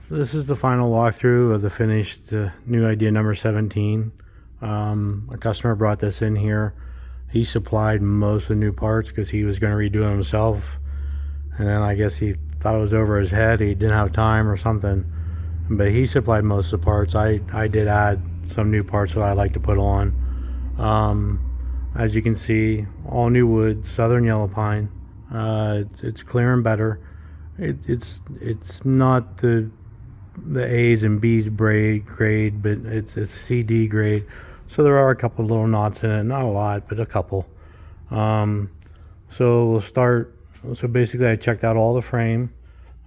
So this is the final walkthrough of the finished new idea number 17. A customer brought this in here. He supplied most of the new parts because he was going to redo it himself. And then I guess he thought it was over his head. He didn't have time or something. But he supplied most of the parts. I did add some new parts that I like to put on. As you can see, all new wood, southern yellow pine. It's clear and better. It's not the A's and B's grade, but it's CD grade. So there are a couple little knots in it, not a lot, but a couple. So we'll start. So basically, I checked out all the frame,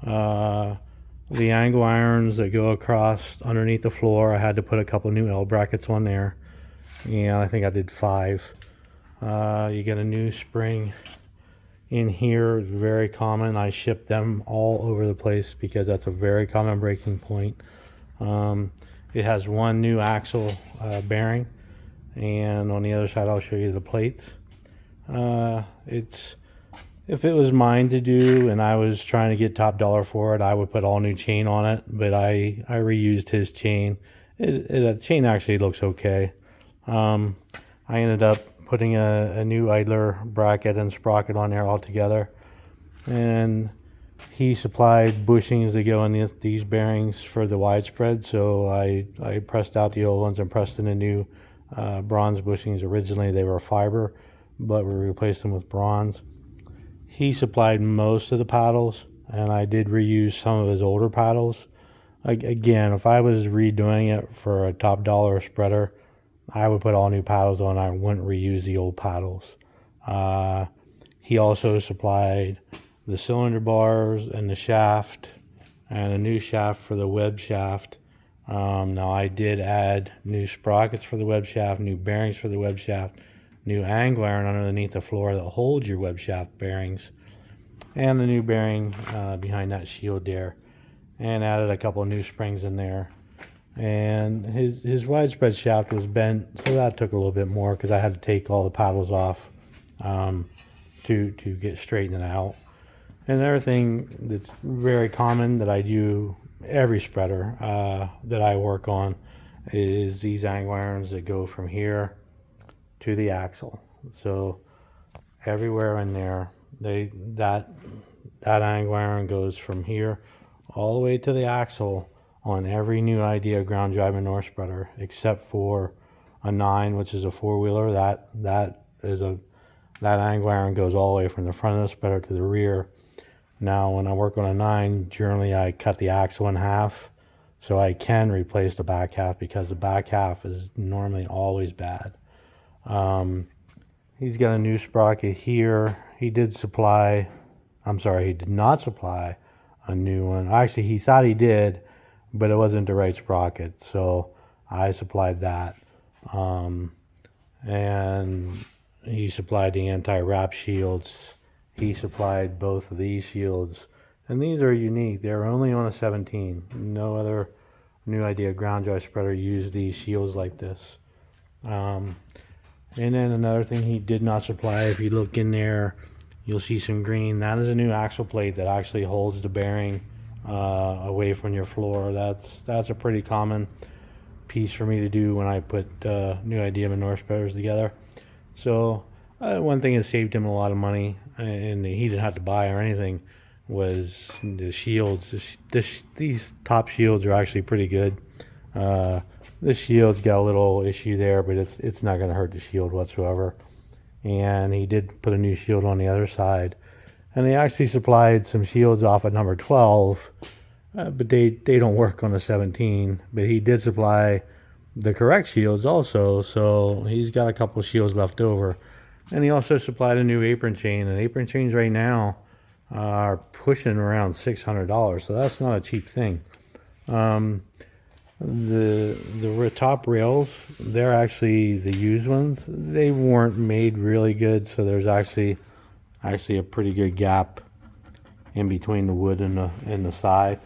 the angle irons that go across underneath the floor. I had to put a couple new L brackets on there, and I think I did 5. You get a new spring in here. It's very common. I ship them all over the place because that's a very common breaking point. It has one new axle bearing, and on the other side I'll show you the plates. If it was mine to do and I was trying to get top dollar for it, I would put all new chain on it, but I reused his chain. The chain actually looks okay. I ended up putting a new idler bracket and sprocket on there altogether, and he supplied bushings that go in these bearings for the widespread, so I pressed out the old ones and pressed in the new bronze bushings. Originally they were fiber, but we replaced them with bronze. He supplied most of the paddles, and I did reuse some of his older paddles. Again, if I was redoing it for a top dollar spreader, I would put all new paddles on. I wouldn't reuse the old paddles. He also supplied the cylinder bars and the shaft, and a new shaft for the web shaft. Now I did add new sprockets for the web shaft, new bearings for the web shaft, new angle iron underneath the floor that holds your web shaft bearings, and the new bearing behind that shield there, and added a couple of new springs in there. And his widespread shaft was bent, so that took a little bit more because I had to take all the paddles off to get straightened out. And another thing that's very common that I do every spreader that I work on is these angle irons that go from here to the axle. So everywhere in there, that angle iron goes from here all the way to the axle on every new idea ground drive manure spreader, except for a 9, which is a 4-wheeler. That angle iron goes all the way from the front of the spreader to the rear. Now, when I work on a 9, generally I cut the axle in half, so I can replace the back half because the back half is normally always bad. He's got a new sprocket here. He did not supply a new one. Actually, he thought he did, but it wasn't the right sprocket, so I supplied that. And he supplied the anti-wrap shields. He supplied both of these shields, and these are unique. They're only on a 17. No other new idea ground drive spreader used these shields like this. And then another thing he did not supply, if you look in there, you'll see some green. That is a new axle plate that actually holds the bearing away from your floor. That's a pretty common piece for me to do when I put new idea manure spreaders together. So one thing that saved him a lot of money, and he didn't have to buy or anything, was the shields. These top shields are actually pretty good. This shield's got a little issue there, but it's not going to hurt the shield whatsoever. And he did put a new shield on the other side, and they actually supplied some shields off at number 12, but they don't work on a 17. But he did supply the correct shields also, so he's got a couple of shields left over. And he also supplied a new apron chain, and apron chains right now are pushing around $600, so that's not a cheap thing. The top rails, they're actually the used ones. They weren't made really good, so there's actually a pretty good gap in between the wood and the side.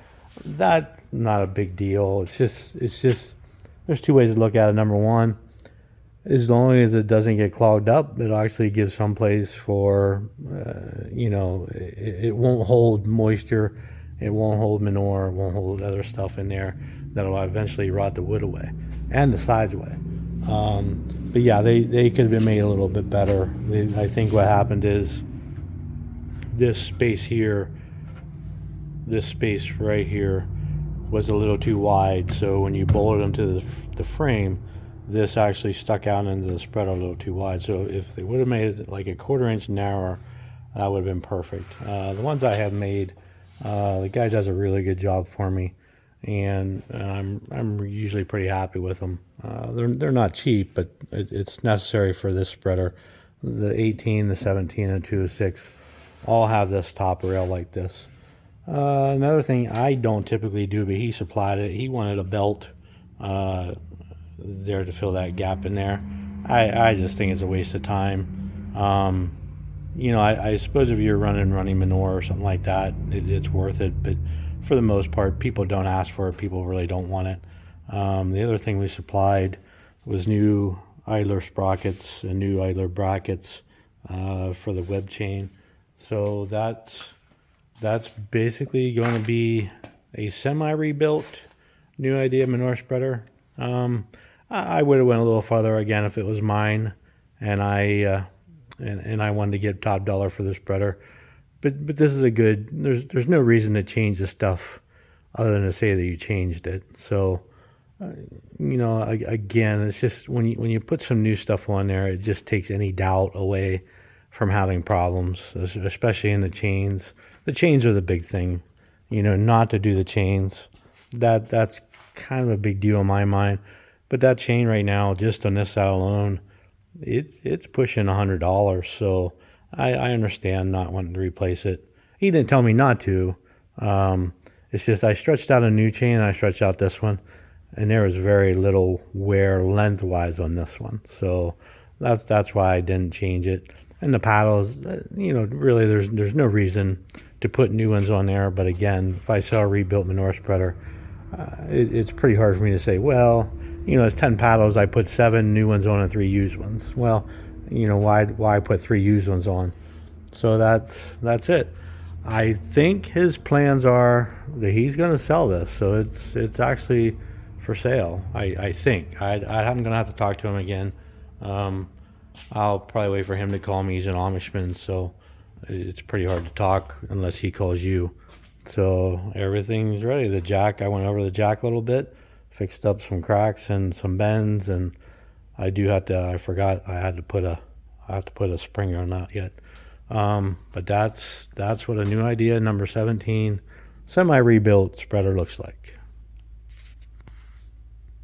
That's not a big deal. It's just there's two ways to look at it. Number one, as long as it doesn't get clogged up, it actually gives some place for it won't hold moisture It won't hold manure, it won't hold other stuff in there that'll eventually rot the wood away and the sides away. But yeah, they could have been made a little bit better. I think what happened is this space here, this space right here, was a little too wide. So when you bolted them to the frame, this actually stuck out into the spreader a little too wide. So if they would have made it like a 1/4 inch narrower, that would have been perfect. The ones I have made, the guy does a really good job for me, and I'm usually pretty happy with them. They're not cheap, but it's necessary for this spreader. The 18, the 17, and 206 all have this top rail like this. Another thing I don't typically do, but he supplied it. He wanted a belt there to fill that gap in there. I just think it's a waste of time. I suppose if you're running manure or something like that, it's worth it. But for the most part, people don't ask for it. People really don't want it. The other thing we supplied was new idler sprockets and new idler brackets for the web chain. So that's basically going to be a semi-rebuilt New Idea manure spreader. I would have went a little farther again if it was mine, and I wanted to get top dollar for the spreader. But this is a good. There's no reason to change the stuff other than to say that you changed it. So again, it's just when you put some new stuff on there, it just takes any doubt away from having problems, especially in the chains. The chains are the big thing. Not to do the chains. That's kind of a big deal in my mind. But that chain right now, just on this side alone, it's pushing $100. So I understand not wanting to replace it. He didn't tell me not to. It's just I stretched out a new chain and I stretched out this one, and there was very little wear lengthwise on this one. So that's why I didn't change it. And the paddles, really there's no reason to put new ones on there. But again, if I sell a rebuilt manure spreader, it's pretty hard for me to say, well, it's 10 paddles, I put 7 new ones on and 3 used ones. Well, why put 3 used ones on? So that's it. I think his plans are that he's going to sell this, so it's actually for sale. I think I'm going to have to talk to him again. I'll probably wait for him to call me. He's an Amishman, so it's pretty hard to talk unless he calls you. So everything's ready. The jack, I went over the jack a little bit, fixed up some cracks and some bends, and I forgot I have to put a spring on that yet. But that's what a New Idea number 17 semi-rebuilt spreader looks like.